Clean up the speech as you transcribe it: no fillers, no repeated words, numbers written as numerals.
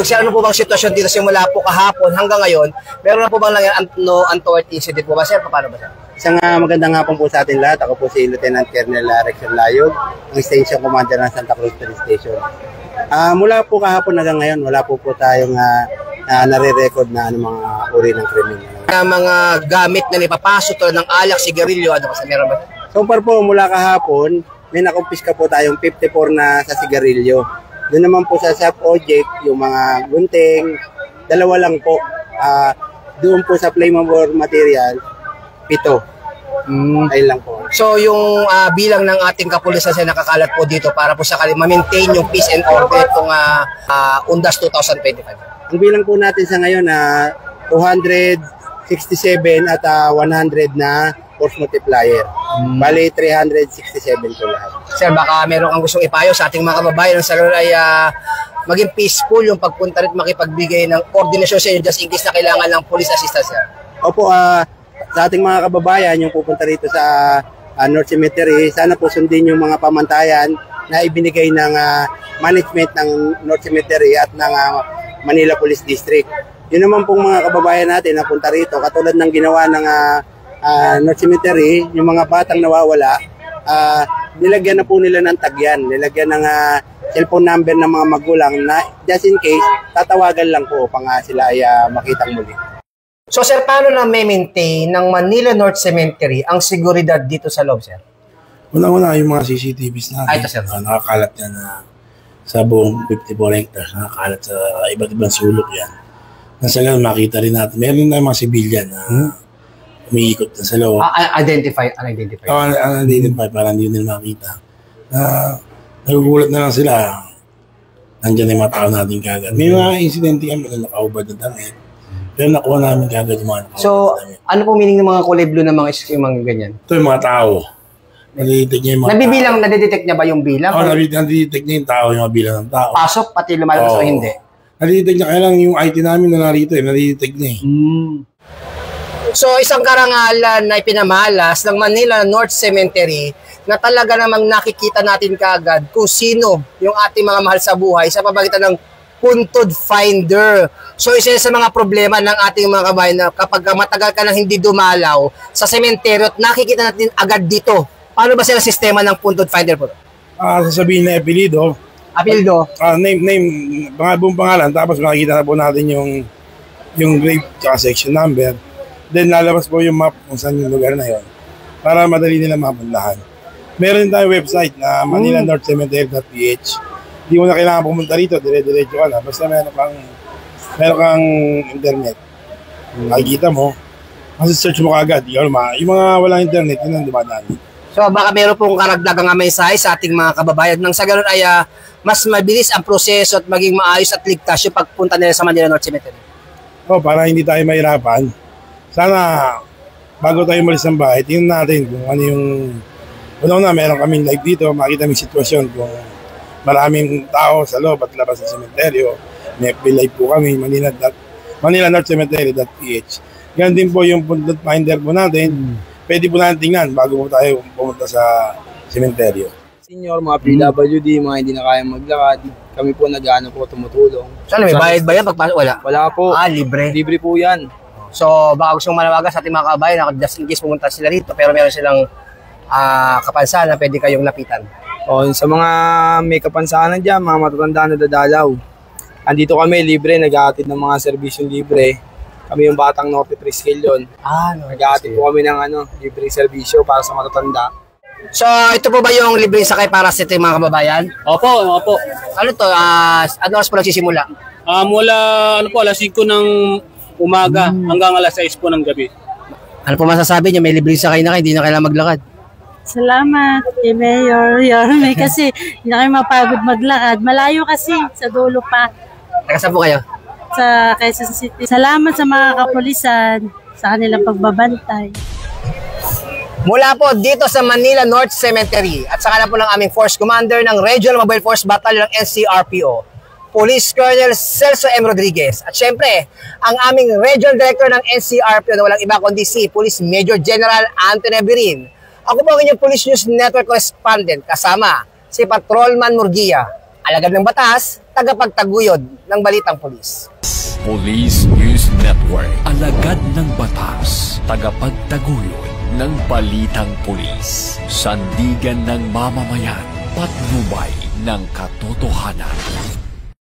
Kasi ano po bang sitwasyon dito simula po kahapon hanggang ngayon? Meron na po bang nangyari untoward incident po ba, sir? Paano ba, sir? Isang magandang hapon po sa atin lahat. Ako po si Lieutenant Colonel Rexon Layog, ang Station Commander ng Santa Cruz Police Station. Mula po kahapon hanggang ngayon, wala po tayong nare-record na mga uri ng krimen. Mga gamit na nipapasok tulad ng alak, sigarilyo, ano kasi meron ba? So far po, mula kahapon, may nakumpiska po tayong 54 na sa sigarilyo. Doon naman po sa soft object, yung mga gunting, dalawa lang po. Doon po sa flammable material, 7. Ayun lang po. So yung bilang ng ating kapulisan ay nakakalat po dito para po sakali ma-maintain yung peace and order itong Undas 2025. Ang bilang po natin sa ngayon na 267 at 100 na force multiplier. Bali 367 po lahat. Sir, baka meron kang gustong ipayo sa ating mga kababayan ng salon ay maging peaceful yung pagpunta rin makipagbigay ng koordinasyon sa inyo just in case na kailangan ng police assistance, sir. Opo, sa ating mga kababayan yung pupunta rito sa North Cemetery, sana po sundin yung mga pamantayan na ibinigay ng management ng North Cemetery at ng Manila Police District. Yun naman pong mga kababayan natin na punta rito, katulad ng ginawa ng North Cemetery, yung mga batang nawawala, nilagyan na po nila ng tagyan, nilagyan ng cellphone number ng mga magulang na just in case, tatawagan lang po upang sila ay makitang muli. So sir, paano na maintain ng Manila North Cemetery ang seguridad dito sa loob, sir? Una-una yung mga CCTVs natin. Ay, ito, sir. Nakakalat yan sa buong 54 hectares, nakakalat sa iba't ibang sulok yan. Nasa ganun, makita rin natin. Meron na yung mga civilian na umiikot na sa loob. Unidentified. Unidentified, para hindi nila makita. Nagugulat na lang sila. Nandiyan na yung mga tao natin kagad. May mga insidente kami na nakaubad na damit. Pero nakuha namin kagad yung mga nakaubad na damit. So, ano po meaning ng mga kulay blue na mga ganyan? Ito yung mga tao. Nadidetect niya yung mga tao. Nadidetect niya ba yung bilang? Oo, nadidetect niya yung tao, yung mga bilang ng tao. Pasok, pati lumalabas o hindi? Nadidetect niya, kaya lang yung IT namin na narito, nadidetect niya eh. So, isang karangalan na ipinamalas ng Manila North Cemetery na talaga namang nakikita natin kaagad kung sino yung ating mga mahal sa buhay sa pamagitan ng puntod finder. So, isa sa mga problema ng ating mga kabayan na kapag matagal ka nang hindi dumalaw sa sementeryo at nakikita natin agad dito. Paano ba sila sistema ng puntod finder po? Sasabihin na apelido. Apelido? Name, buong pangalan, tapos makikita na po natin yung grave at section number. Then lalabas po yung map kung saan yung lugar na yon para madali nila mapuntahan. Meron tayong website na manilanorthcemetery.ph. Hindi mo na kailangan pumunta rito, dire-diretso ka na. Basta meron kang internet. Makikita mo, kasi search mo kaagad. Yung mga walang internet, yun ang dumadaan. So baka meron pong karagdagang mensahe sa ating mga kababayan nang sa ganun ay mas mabilis ang proseso at maging maayos at ligtas yung pagpunta nila sa Manila North Cemetery. Para hindi tayo mahirapan. Sana, bago tayo umalis ng bahay, tingnan natin kung ano yung... Una, meron kaming live dito, makita yung sitwasyon kung maraming tao sa loob at labas ng sementeryo. May FB live po kami, manilanorthcemetery.ph. Ganun din po yung puntod finder po natin. Pwede po natin tingnan bago po tayo pumunta sa sementeryo. Senior, mga PWD, mga hindi na kayang maglakad, kami po tumutulong. Saan, may bayad ba yan pagpasok? Wala? Wala po. Libre? Libre po yan. So, baka gusto mong manawagan sa ating mga kabayan na just in case pumunta sila rito pero meron silang kapansanan na pwede kayong lapitan. Sa mga may kapansanan dyan, mga matatanda na dadalaw. Andito kami, libre, nag-aatid ng mga serbisyong libre. Kami yung Batang Norte Prescale yun. Nag-aatid po kami ng libre serbisyo para sa matatanda. So, ito po ba yung libreng sakay para sa ating mga kababayan? Opo. Ano to? Ano oras po nagsisimula? Mula alas 5 ng umaga hanggang alas 6 po ng gabi. Ano po masasabi niyo? May libreng sakay na kayo, hindi na kailangan maglakad. Salamat kay Mayor Yorme kasi hindi na kayo mapagod maglakad. Malayo kasi sa dulo pa. Taga saan po kayo? Sa Quezon City. Salamat sa mga kapulisan sa kanilang pagbabantay. Mula po dito sa Manila North Cemetery at saka na po ng aming Force Commander ng Regional Mobile Force Battalion ng NCRPO, Police Colonel Celso M. Rodriguez. At syempre, ang aming Regional Director ng NCRPO na walang iba kundi si Police Major General Anthony Birin. Ako po ang inyong Police News Network Correspondent kasama si Patrolman Murguia. alagad ng batas, tagapagtaguyod ng balitang pulis. Police News Network, alagad ng batas, tagapagtaguyod ng balitang pulis, sandigan ng mamamayan, patnubay ng katotohanan.